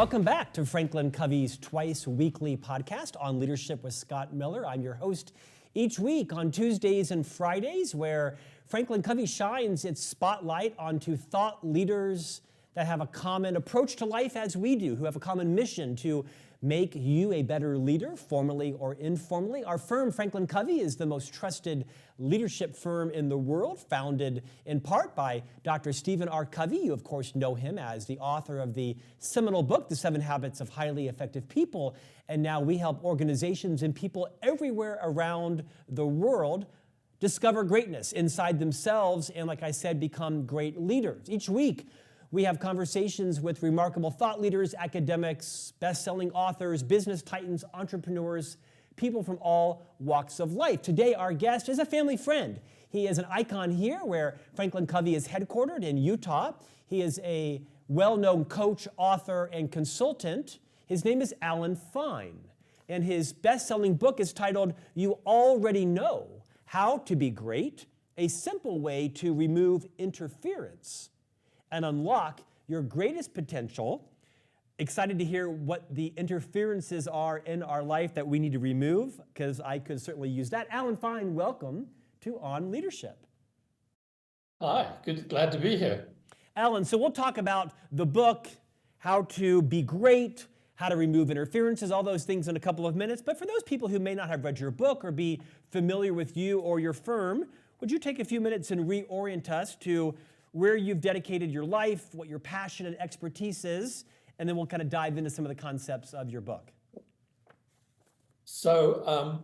Welcome back to Franklin Covey's twice weekly podcast on leadership with Scott Miller. I'm your host each week on Tuesdays and Fridays, where Franklin Covey shines its spotlight onto thought leaders that have a common approach to life as we do, who have a common mission to make you a better leader, formally or informally. Our firm, Franklin Covey, is the most trusted leadership firm in the world, founded in part by Dr. Stephen R. Covey. You, of course, know him as the author of the seminal book, The 7 Habits of Highly Effective People. And now we help organizations and people everywhere around the world discover greatness inside themselves and, like I said, become great leaders. Each week, we have conversations with remarkable thought leaders, academics, best-selling authors, business titans, entrepreneurs, people from all walks of life. Today, our guest is a family friend. He is an icon here where Franklin Covey is headquartered in Utah. He is a well-known coach, author, and consultant. His name is Allan Fine, and his best-selling book is titled, You Already Know How to Be Great, A Simple Way to Remove Interference and Unlock Your Greatest Potential. Excited to hear what the interferences are in our life that we need to remove, because I could certainly use that. Allan Fine, welcome to On Leadership. Hi, glad to be here. Allan, so we'll talk about the book, how to be great, how to remove interferences, all those things in a couple of minutes. But for those people who may not have read your book or be familiar with you or your firm, would you take a few minutes and reorient us to where you've dedicated your life, what your passion and expertise is, and then we'll kind of dive into some of the concepts of your book. So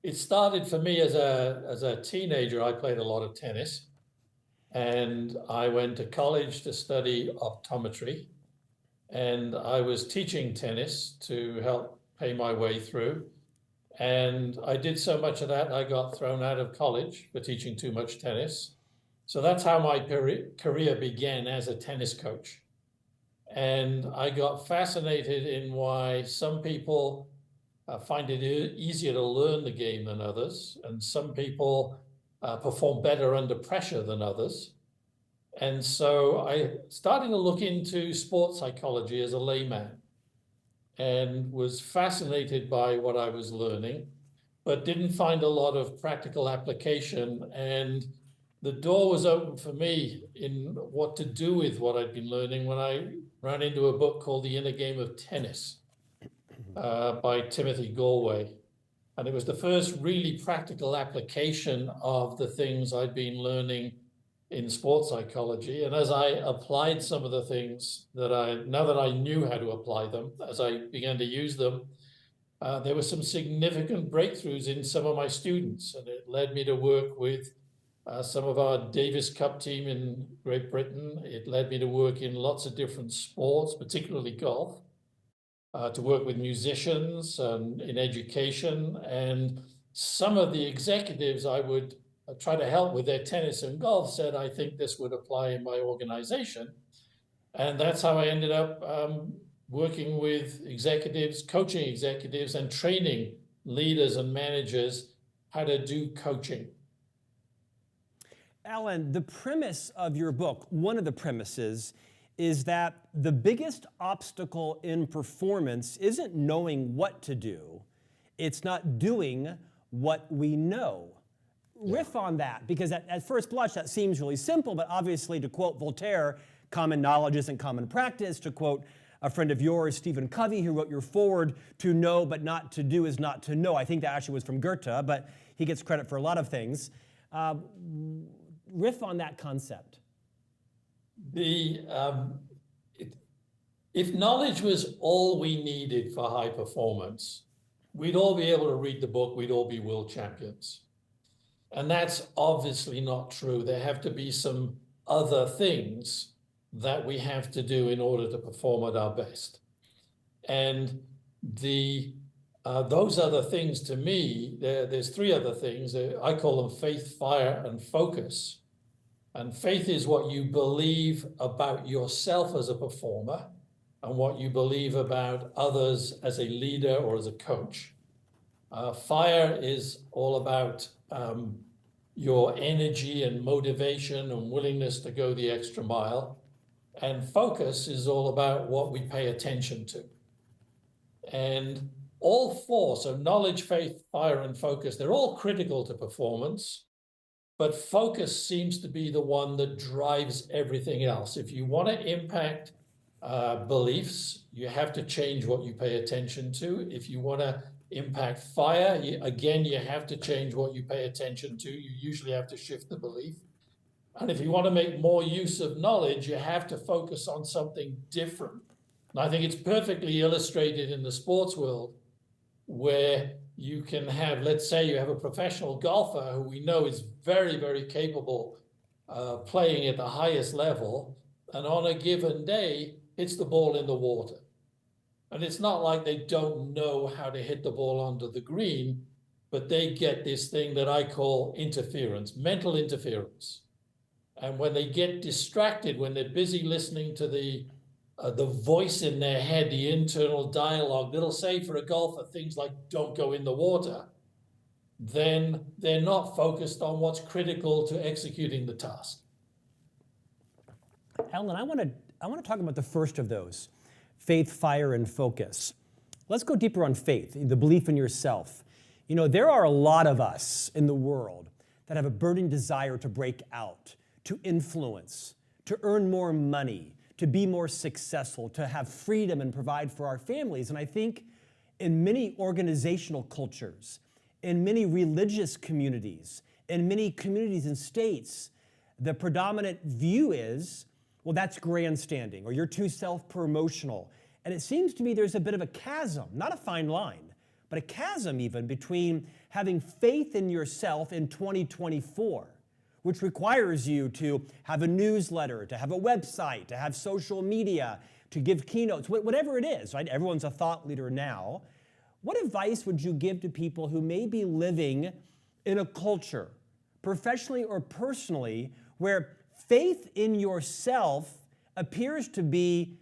it started for me as a teenager. I played a lot of tennis, and I went to college to study optometry, and I was teaching tennis to help pay my way through. And I did so much of that, I got thrown out of college for teaching too much tennis. So that's how my career began as a tennis coach. And I got fascinated in why some people find it easier to learn the game than others, and some people perform better under pressure than others. And so I started to look into sports psychology as a layman and was fascinated by what I was learning, but didn't find a lot of practical application. And the door was open for me in what to do with what I'd been learning when I ran into a book called The Inner Game of Tennis by Timothy Galway. And it was the first really practical application of the things I'd been learning in sports psychology. And as I applied some of the things now that I knew how to apply them, as I began to use them, there were some significant breakthroughs in some of my students. And it led me to work with some of our Davis Cup team in Great Britain. It led me to work in lots of different sports, particularly golf, to work with musicians and in education. And some of the executives I would try to help with their tennis and golf said, I think this would apply in my organization. And that's how I ended up working with executives, coaching executives, and training leaders and managers how to do coaching. Allan, the premise of your book, one of the premises, is that the biggest obstacle in performance isn't knowing what to do, it's not doing what we know. Yeah. Riff on that, because at first blush that seems really simple, but obviously, to quote Voltaire, common knowledge isn't common practice. To quote a friend of yours, Stephen Covey, who wrote your foreword, to know but not to do is not to know. I think that actually was from Goethe, but he gets credit for a lot of things. Riff on that concept. If knowledge was all we needed for high performance, we'd all be able to read the book, we'd all be world champions. And that's obviously not true. There have to be some other things that we have to do in order to perform at our best. And those other things, to me, there's 3 other things. I call them faith, fire, and focus. And faith is what you believe about yourself as a performer and what you believe about others as a leader or as a coach. Fire is all about your energy and motivation and willingness to go the extra mile. And focus is all about what we pay attention to. And all four, so knowledge, faith, fire, and focus, they're all critical to performance, but focus seems to be the one that drives everything else. If you want to impact beliefs, you have to change what you pay attention to. If you want to impact fire, you have to change what you pay attention to. You usually have to shift the belief. And if you want to make more use of knowledge, you have to focus on something different. And I think it's perfectly illustrated in the sports world, where you can have, let's say you have a professional golfer who we know is very, very capable playing at the highest level, and on a given day, hits the ball in the water. And it's not like they don't know how to hit the ball onto the green, but they get this thing that I call interference, mental interference. And when they get distracted, when they're busy listening to the voice in their head, the internal dialogue that'll say for a golfer things like "don't go in the water," then they're not focused on what's critical to executing the task. Allan, I want to talk about the first of those, faith, fire, and focus. Let's go deeper on faith, the belief in yourself. You know, there are a lot of us in the world that have a burning desire to break out, to influence, to earn more money, to be more successful, to have freedom and provide for our families. And I think in many organizational cultures, in many religious communities, in many communities and states, the predominant view is, well, that's grandstanding, or you're too self-promotional. And it seems to me there's a bit of a chasm, not a fine line, but a chasm even between having faith in yourself in 2024, which requires you to have a newsletter, to have a website, to have social media, to give keynotes, whatever it is, right? Everyone's a thought leader now. What advice would you give to people who may be living in a culture, professionally or personally, where faith in yourself appears to be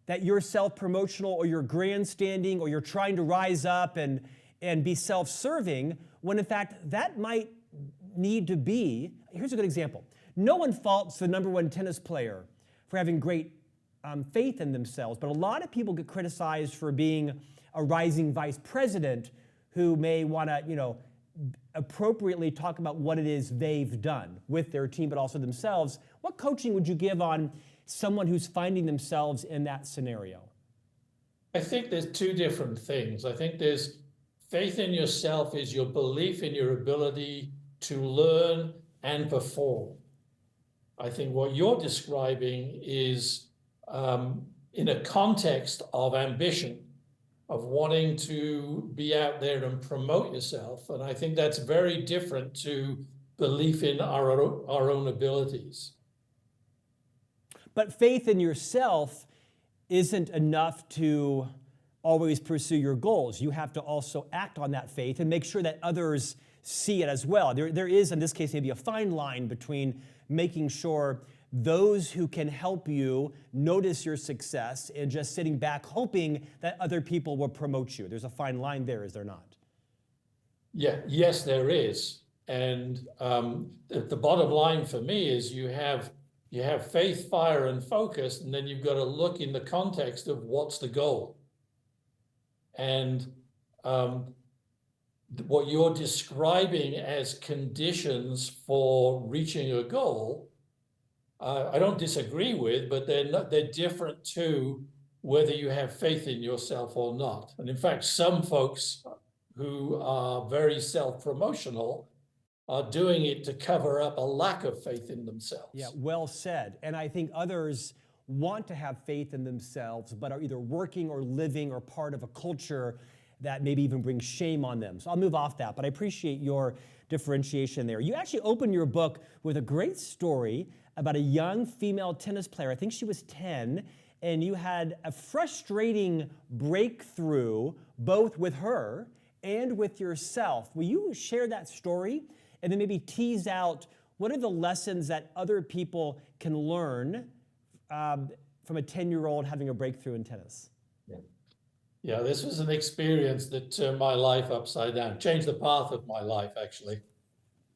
that you're self-promotional or you're grandstanding or you're trying to rise up and be self-serving, when in fact that might need to be, here's a good example. No one faults the number one tennis player for having great faith in themselves, but a lot of people get criticized for being a rising vice president who may want to, appropriately talk about what it is they've done with their team, but also themselves. What coaching would you give on someone who's finding themselves in that scenario? I think there's two different things. I think there's faith in yourself is your belief in your ability to learn and perform. I think what you're describing is in a context of ambition, of wanting to be out there and promote yourself. And I think that's very different to belief in our own abilities. But faith in yourself isn't enough to always pursue your goals. You have to also act on that faith and make sure that others see it as well. There is, in this case, maybe a fine line between making sure those who can help you notice your success and just sitting back hoping that other people will promote you. There's a fine line there, is there not? Yeah, yes, there is. And the bottom line for me is you have faith, fire, and focus, and then you've got to look in the context of what's the goal. And what you're describing as conditions for reaching a goal, I don't disagree with, but they're different to whether you have faith in yourself or not. And in fact, some folks who are very self-promotional are doing it to cover up a lack of faith in themselves. Yeah, well said. And I think others want to have faith in themselves, but are either working or living or part of a culture that maybe even brings shame on them. So I'll move off that, but I appreciate your differentiation there. You actually open your book with a great story about a young female tennis player. I think she was 10, and you had a frustrating breakthrough both with her and with yourself. Will you share that story and then maybe tease out what are the lessons that other people can learn from a 10-year-old having a breakthrough in tennis? Yeah, this was an experience that turned my life upside down, changed the path of my life, actually.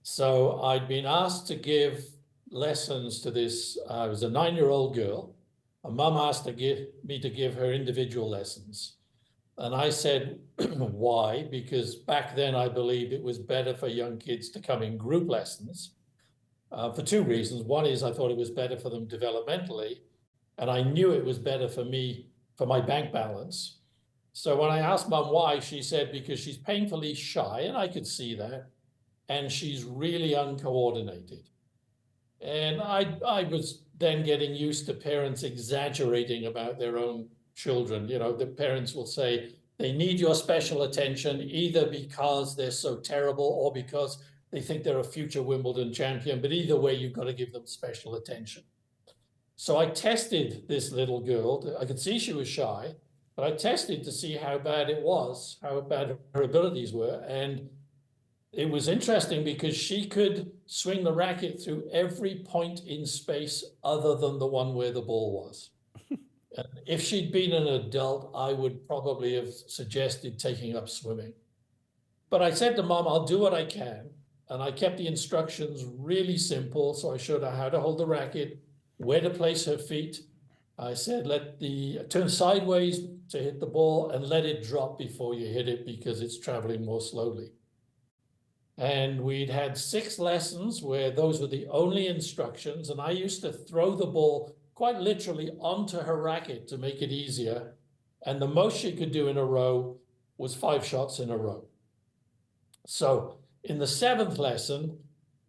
So I'd been asked to give lessons to this, it was a 9-year-old girl, And Mum asked me to give her individual lessons. And I said, why? Because back then I believed it was better for young kids to come in group lessons for two reasons. One is I thought it was better for them developmentally, and I knew it was better for me for my bank balance. So when I asked Mum why, she said because she's painfully shy, and I could see that, and she's really uncoordinated. And I was then getting used to parents exaggerating about their own children. You know, the parents will say they need your special attention either because they're so terrible or because they think they're a future Wimbledon champion. But either way, you've got to give them special attention. So I tested this little girl. I could see she was shy, but I tested to see how bad it was, how bad her abilities were. And it was interesting because she could swing the racket through every point in space other than the one where the ball was. And if she'd been an adult, I would probably have suggested taking up swimming. But I said to Mom, I'll do what I can. And I kept the instructions really simple. So I showed her how to hold the racket, where to place her feet. I said, turn sideways to hit the ball and let it drop before you hit it because it's traveling more slowly. And we'd had 6 lessons where those were the only instructions. And I used to throw the ball quite literally onto her racket to make it easier. And the most she could do in a row was 5 shots in a row. So in the 7th lesson,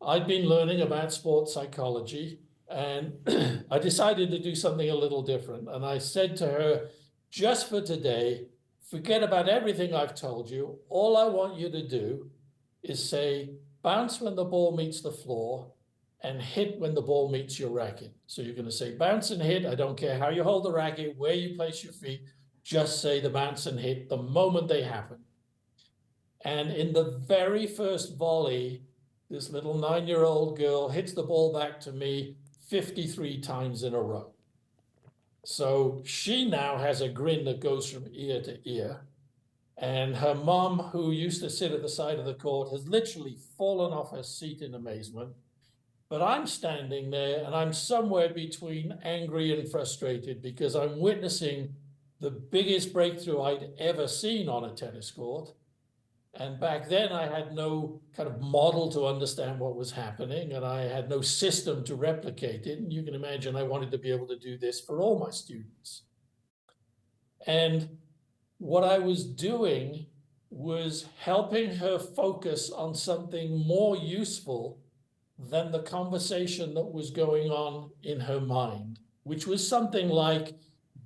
I'd been learning about sports psychology, and I decided to do something a little different. And I said to her, just for today, forget about everything I've told you. All I want you to do is say, bounce when the ball meets the floor and hit when the ball meets your racket. So you're going to say bounce and hit. I don't care how you hold the racket, where you place your feet, just say the bounce and hit the moment they happen. And in the very first volley, this little 9-year-old girl hits the ball back to me 53 times in a row. So she now has a grin that goes from ear to ear. And her mom, who used to sit at the side of the court, has literally fallen off her seat in amazement. But I'm standing there and I'm somewhere between angry and frustrated because I'm witnessing the biggest breakthrough I'd ever seen on a tennis court. And back then I had no kind of model to understand what was happening, and I had no system to replicate it. And you can imagine I wanted to be able to do this for all my students. And what I was doing was helping her focus on something more useful than the conversation that was going on in her mind, which was something like,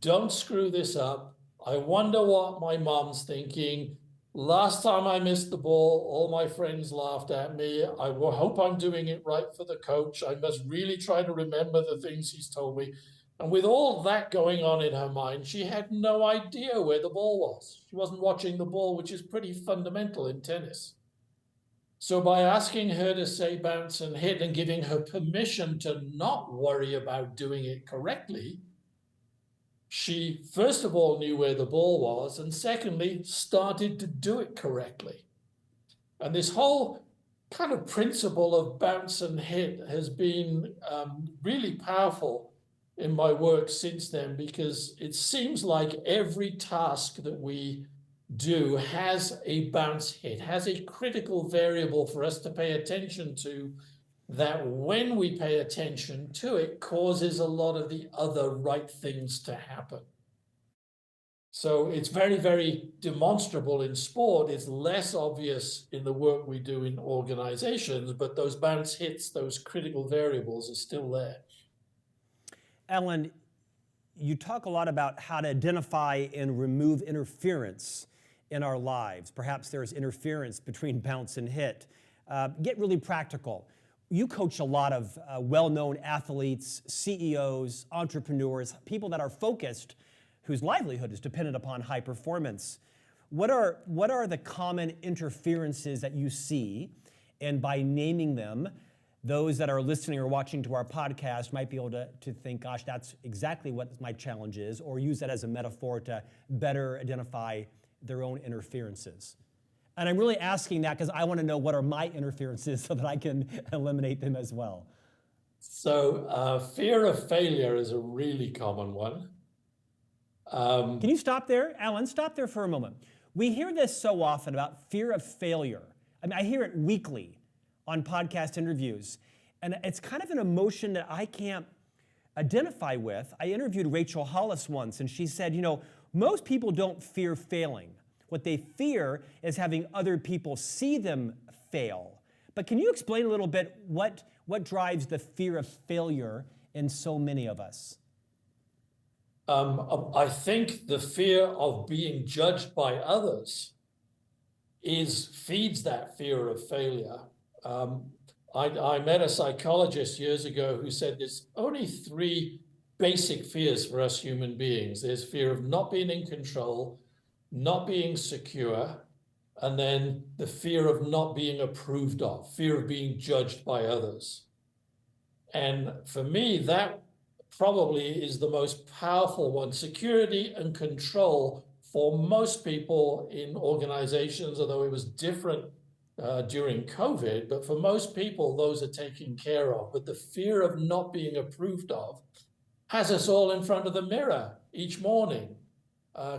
don't screw this up. I wonder what my mom's thinking. Last time I missed the ball, all my friends laughed at me. I hope I'm doing it right for the coach. I must really try to remember the things he's told me. And with all that going on in her mind, she had no idea where the ball was. She wasn't watching the ball, which is pretty fundamental in tennis. So by asking her to say bounce and hit and giving her permission to not worry about doing it correctly, she first of all knew where the ball was, and secondly, started to do it correctly. And this whole kind of principle of bounce and hit has been really powerful in my work since then, because it seems like every task that we do has a bounce hit, has a critical variable for us to pay attention to, that when we pay attention to it causes a lot of the other right things to happen. So it's very, very demonstrable in sport. It's less obvious in the work we do in organizations, but those bounce hits, those critical variables are still there. Allan, you talk a lot about how to identify and remove interference in our lives. Perhaps there's interference between bounce and hit. Get really practical. You coach a lot of well-known athletes, CEOs, entrepreneurs, people that are focused, whose livelihood is dependent upon high performance. What are the common interferences that you see? And by naming them, those that are listening or watching to our podcast might be able to think, gosh, that's exactly what my challenge is, or use that as a metaphor to better identify their own interferences. And I'm really asking that because I want to know what are my interferences so that I can eliminate them as well. So fear of failure is a really common one. Can you stop there, Allan? Stop there for a moment. We hear this so often about fear of failure. I mean, I hear it weekly on podcast interviews, and it's kind of an emotion that I can't identify with. I interviewed Rachel Hollis once, and she said, most people don't fear failing. What they fear is having other people see them fail. But can you explain a little bit what drives the fear of failure in so many of us? I think the fear of being judged by others feeds that fear of failure. I met a psychologist years ago who said there's only three basic fears for us human beings. There's fear of not being in control, not being secure, and then the fear of not being approved of, fear of being judged by others. And for me, that probably is the most powerful one. Security and control for most people in organizations, although it was different during COVID, but for most people, those are taken care of. But the fear of not being approved of has us all in front of the mirror each morning,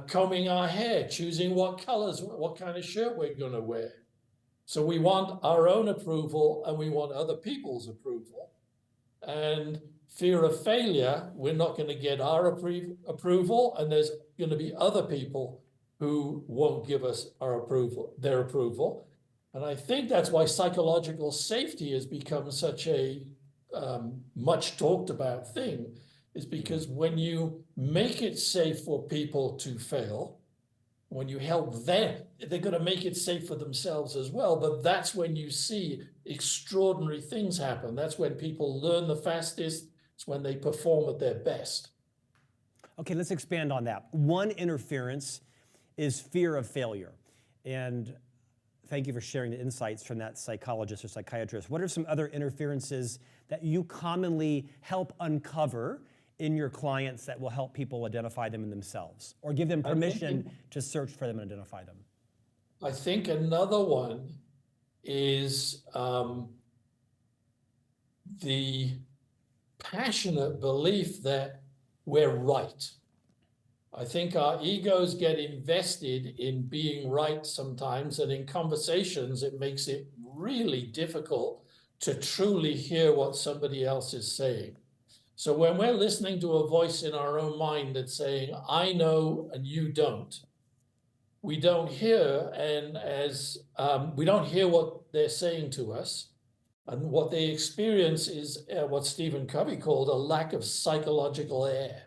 combing our hair, choosing what colors, what kind of shirt we're going to wear. So we want our own approval and we want other people's approval. And fear of failure, we're not going to get our approval, and there's going to be other people who won't give us their approval. And I think that's why psychological safety has become such a much talked about thing, is because when you make it safe for people to fail, when you help them, they're going to make it safe for themselves as well. But that's when you see extraordinary things happen. That's when people learn the fastest. It's when they perform at their best. Okay, let's expand on that. One interference is fear of failure. And thank you for sharing the insights from that psychologist or psychiatrist. What are some other interferences that you commonly help uncover in your clients that will help people identify them in themselves, or give them permission to search for them and identify them? I think another one is the passionate belief that we're right. I think our egos get invested in being right sometimes, and in conversations, it makes it really difficult to truly hear what somebody else is saying. So when we're listening to a voice in our own mind that's saying, I know and you don't, we don't hear, and we don't hear what they're saying to us. And what they experience is what Stephen Covey called a lack of psychological air.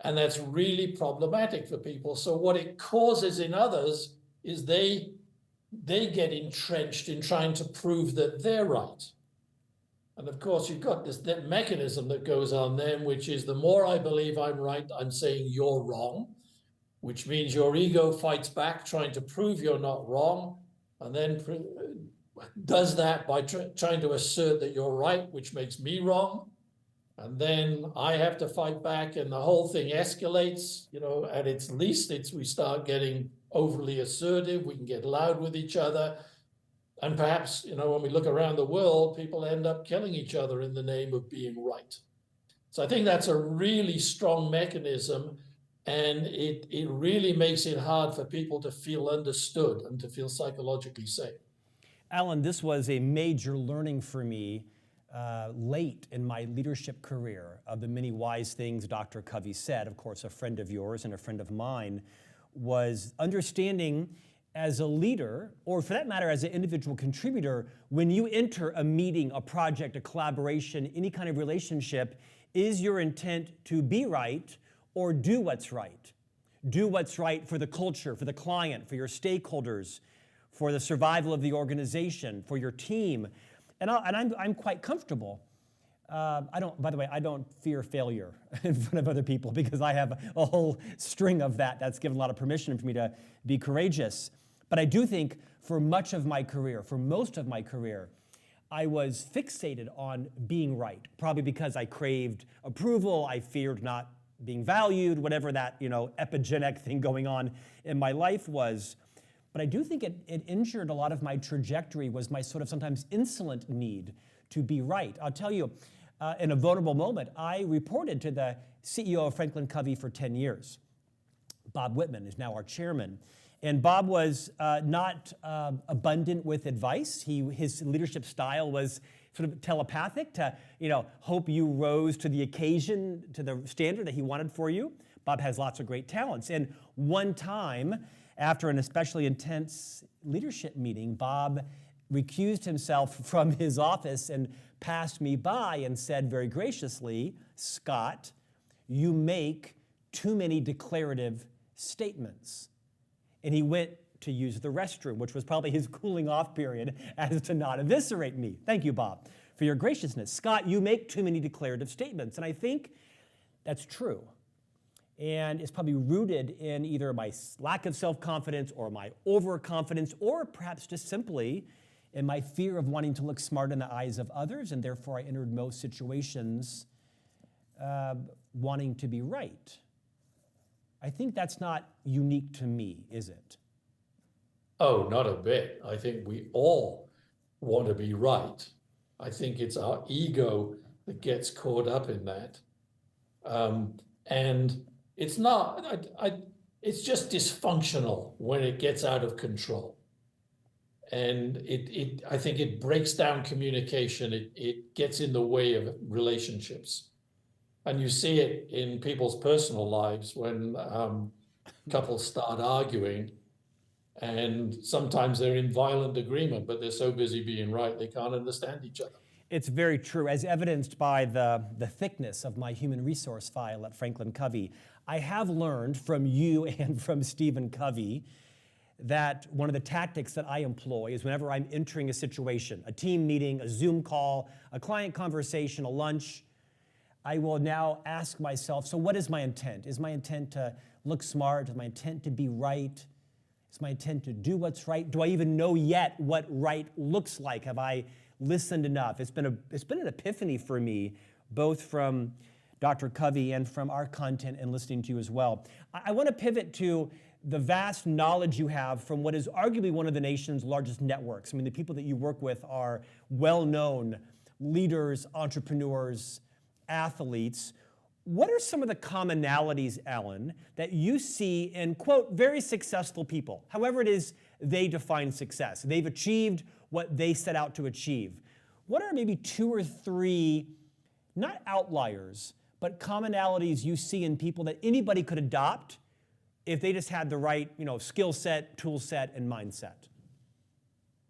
And that's really problematic for people. So what it causes in others is they get entrenched in trying to prove that they're right. And of course, you've got that mechanism that goes on then, which is the more I believe I'm right, I'm saying you're wrong, which means your ego fights back, trying to prove you're not wrong, and then does that by trying to assert that you're right, which makes me wrong. And then I have to fight back, and the whole thing escalates, at its least, we start getting overly assertive, we can get loud with each other. And perhaps, when we look around the world, people end up killing each other in the name of being right. So I think that's a really strong mechanism, and it really makes it hard for people to feel understood and to feel psychologically safe. Allan, this was a major learning for me late in my leadership career. Of the many wise things Dr. Covey said, of course, a friend of yours and a friend of mine, was understanding as a leader, or for that matter, as an individual contributor, when you enter a meeting, a project, a collaboration, any kind of relationship, is your intent to be right or do what's right? Do what's right for the culture, for the client, for your stakeholders, for the survival of the organization, for your team. And I'm quite comfortable. By the way, I don't fear failure in front of other people, because I have a whole string of that. That's given a lot of permission for me to be courageous. But I do think for most of my career, I was fixated on being right, probably because I craved approval, I feared not being valued, whatever that epigenic thing going on in my life was. But I do think it injured a lot of my trajectory, was my sort of sometimes insolent need to be right. I'll tell you, in a vulnerable moment, I reported to the CEO of Franklin Covey for 10 years. Bob Whitman is now our chairman. And Bob was not abundant with advice. His leadership style was sort of telepathic to, hope you rose to the occasion, to the standard that he wanted for you. Bob has lots of great talents. And one time, after an especially intense leadership meeting, Bob recused himself from his office and passed me by and said very graciously, "Scott, you make too many declarative statements." And he went to use the restroom, which was probably his cooling off period as to not eviscerate me. Thank you, Bob, for your graciousness. Scott, you make too many declarative statements. And I think that's true. And it's probably rooted in either my lack of self-confidence or my overconfidence, or perhaps just simply in my fear of wanting to look smart in the eyes of others, and therefore I entered most situations wanting to be right. I think that's not unique to me, is it? Oh, not a bit. I think we all want to be right. I think it's our ego that gets caught up in that. And it's not, it's just dysfunctional when it gets out of control. And I think it breaks down communication. It gets in the way of relationships. And you see it in people's personal lives when couples start arguing, and sometimes they're in violent agreement, but they're so busy being right, they can't understand each other. It's very true, as evidenced by the thickness of my human resource file at Franklin Covey. I have learned from you and from Stephen Covey that one of the tactics that I employ is whenever I'm entering a situation, a team meeting, a Zoom call, a client conversation, a lunch, I will now ask myself, so what is my intent? Is my intent to look smart? Is my intent to be right? Is my intent to do what's right? Do I even know yet what right looks like? Have I listened enough? It's been an epiphany for me, both from Dr. Covey and from our content and listening to you as well. I want to pivot to the vast knowledge you have from what is arguably one of the nation's largest networks. I mean, the people that you work with are well-known leaders, entrepreneurs, athletes. What are some of the commonalities, Allan, that you see in, quote, very successful people, however it is they define success? They've achieved what they set out to achieve. What are maybe 2 or 3, not outliers, but commonalities you see in people that anybody could adopt if they just had the right, skill set, tool set, and mindset?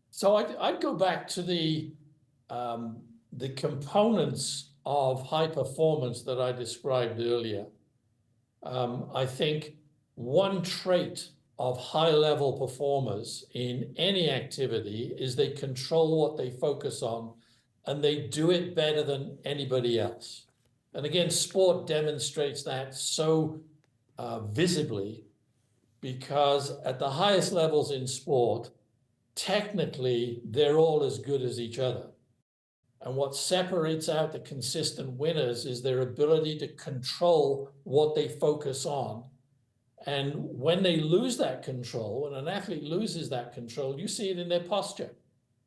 So I'd go back to the components of high performance that I described earlier. I think one trait of high-level performers in any activity is they control what they focus on, and they do it better than anybody else. And again, sport demonstrates that so visibly, because at the highest levels in sport, technically, they're all as good as each other. And what separates out the consistent winners is their ability to control what they focus on. And when they lose that control, when an athlete loses that control, you see it in their posture.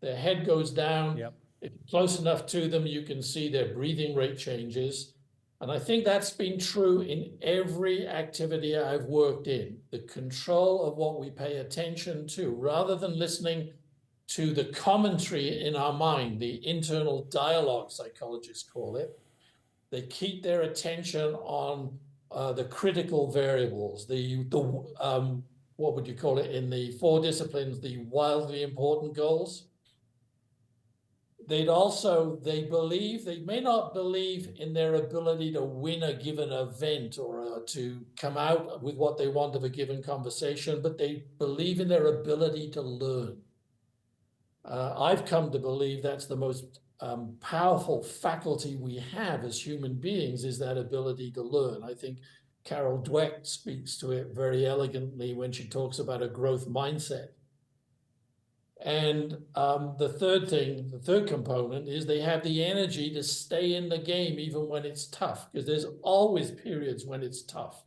Their head goes down. Yep. If you're close enough to them, you can see their breathing rate changes. And I think that's been true in every activity I've worked in. The control of what we pay attention to, rather than listening to the commentary in our mind, the internal dialogue, psychologists call it. They keep their attention on the critical variables, what would you call it in the 4 disciplines, the wildly important goals. They may not believe in their ability to win a given event or to come out with what they want of a given conversation, but they believe in their ability to learn. I've come to believe that's the most powerful faculty we have as human beings, is that ability to learn. I think Carol Dweck speaks to it very elegantly when she talks about a growth mindset. And the third component is they have the energy to stay in the game even when it's tough, because there's always periods when it's tough.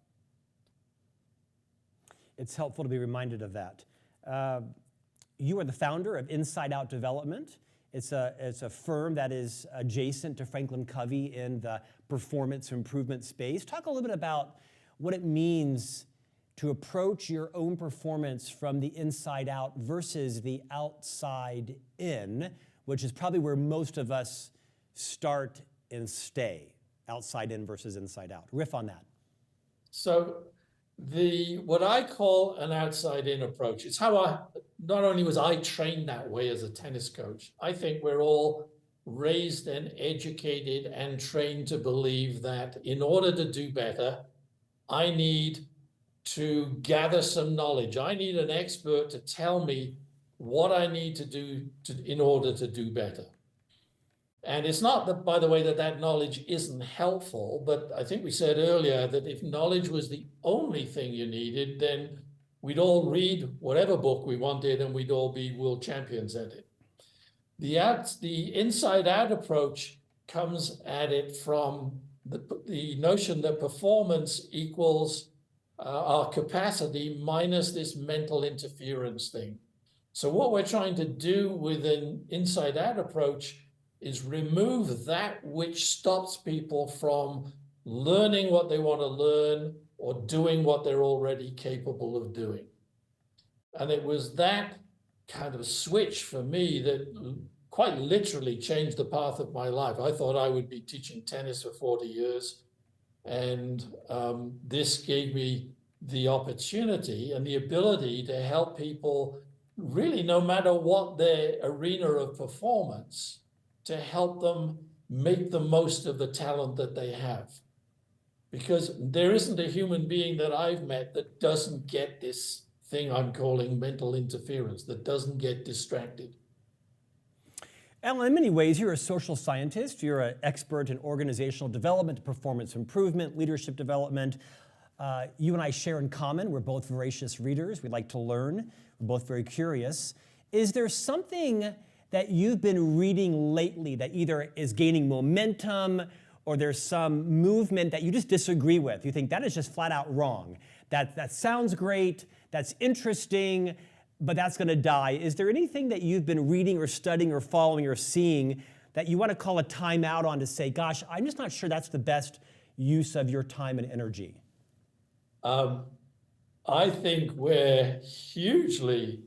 It's helpful to be reminded of that. You are the founder of Inside Out Development, It's a firm that is adjacent to Franklin Covey in the performance improvement space. Talk a little bit about what it means to approach your own performance from the inside out versus the outside in, which is probably where most of us start and stay, outside in versus inside out. Riff on that. So what I call an outside in approach, it's how not only was I trained that way as a tennis coach, I think we're all raised and educated and trained to believe that in order to do better, I need to gather some knowledge. I need an expert to tell me what I need to do in order to do better. And it's not that, by the way, that knowledge isn't helpful, but I think we said earlier that if knowledge was the only thing you needed, then we'd all read whatever book we wanted and we'd all be world champions at it. The inside out approach comes at it from the notion that performance equals our capacity minus this mental interference thing. So what we're trying to do with an inside out approach is remove that which stops people from learning what they want to learn or doing what they're already capable of doing. And it was that kind of switch for me that quite literally changed the path of my life. I thought I would be teaching tennis for 40 years. And this gave me the opportunity and the ability to help people really, no matter what their arena of performance, to help them make the most of the talent that they have. Because there isn't a human being that I've met that doesn't get this thing I'm calling mental interference, that doesn't get distracted. Allan, in many ways, you're a social scientist. You're an expert in organizational development, performance improvement, leadership development. You and I share in common. We're both voracious readers. We like to learn. We're both very curious. Is there something that you've been reading lately that either is gaining momentum or there's some movement that you just disagree with? You think that is just flat out wrong. That sounds great, that's interesting, but that's going to die. Is there anything that you've been reading or studying or following or seeing that you want to call a timeout on to say, gosh, I'm just not sure that's the best use of your time and energy? I think we're hugely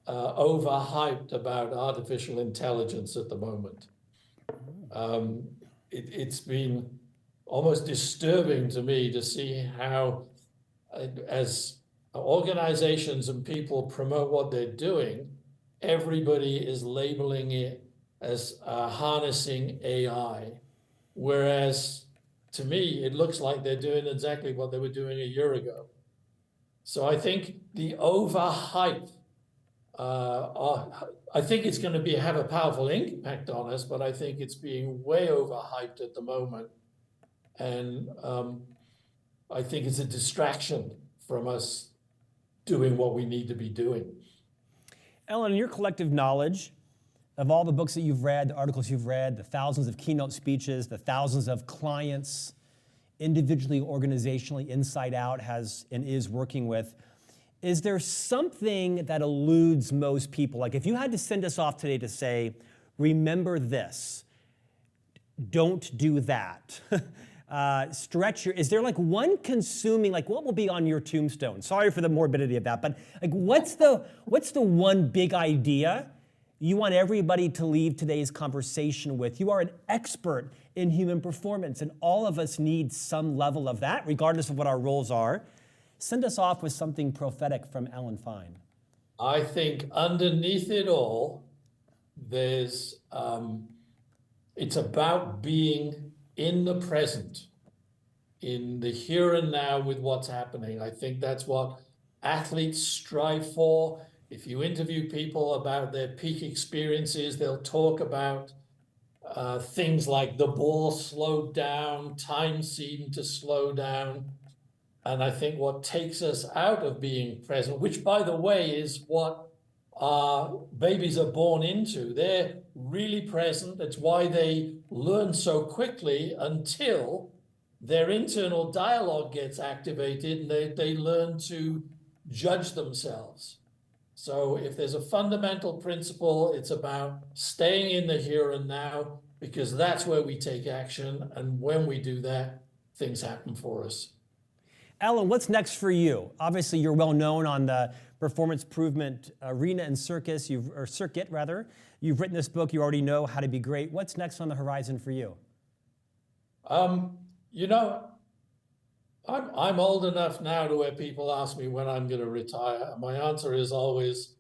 overhyped about artificial intelligence at the moment. It's been almost disturbing to me to see how, as organizations and people promote what they're doing, everybody is labeling it as harnessing AI. Whereas to me, it looks like they're doing exactly what they were doing a year ago. So I think the overhype, I think it's going to have a powerful impact on us, but I think it's being way overhyped at the moment. And I think it's a distraction from us doing what we need to be doing. Allan, in your collective knowledge of all the books that you've read, the articles you've read, the thousands of keynote speeches, the thousands of clients, individually, organizationally, inside out, has and is working with, is there something that eludes most people? Like if you had to send us off today to say, remember this, don't do that. Is there like one consuming, like what will be on your tombstone? Sorry for the morbidity of that, but like what's the one big idea you want everybody to leave today's conversation with? You are an expert in human performance, and all of us need some level of that, regardless of what our roles are. Send us off with something prophetic from Allan Fine. I think underneath it all, it's about being in the present, in the here and now with what's happening. I think that's what athletes strive for. If you interview people about their peak experiences, they'll talk about things like the ball slowed down, time seemed to slow down. And I think what takes us out of being present, which by the way is what our babies are born into. They're really present. That's why they learn so quickly until their internal dialogue gets activated and they learn to judge themselves. So if there's a fundamental principle, it's about staying in the here and now, because that's where we take action. And when we do that, things happen for us. Allan, what's next for you? Obviously, you're well known on the performance improvement arena and circuit. You've written this book. You already know how to be great. What's next on the horizon for you? You know, I'm old enough now to where people ask me when I'm going to retire. My answer is always,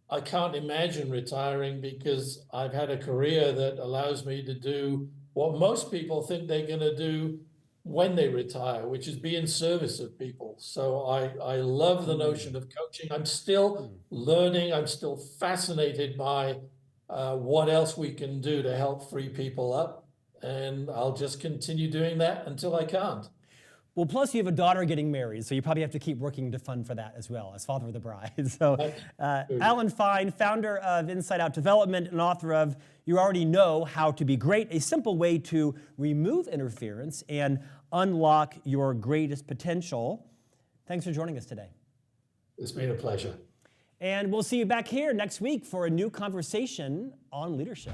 I can't imagine retiring, because I've had a career that allows me to do what most people think they're going to do when they retire, which is be in service of people. So I love the notion of coaching. I'm still learning. I'm still fascinated by what else we can do to help free people up. And I'll just continue doing that until I can't. Well, plus you have a daughter getting married, so you probably have to keep working to fund for that as well, as father of the bride. So, Allan Fine, founder of Inside Out Development and author of You Already Know How to Be Great, a simple way to remove interference and unlock your greatest potential. Thanks for joining us today. It's been a pleasure. And we'll see you back here next week for a new conversation on leadership.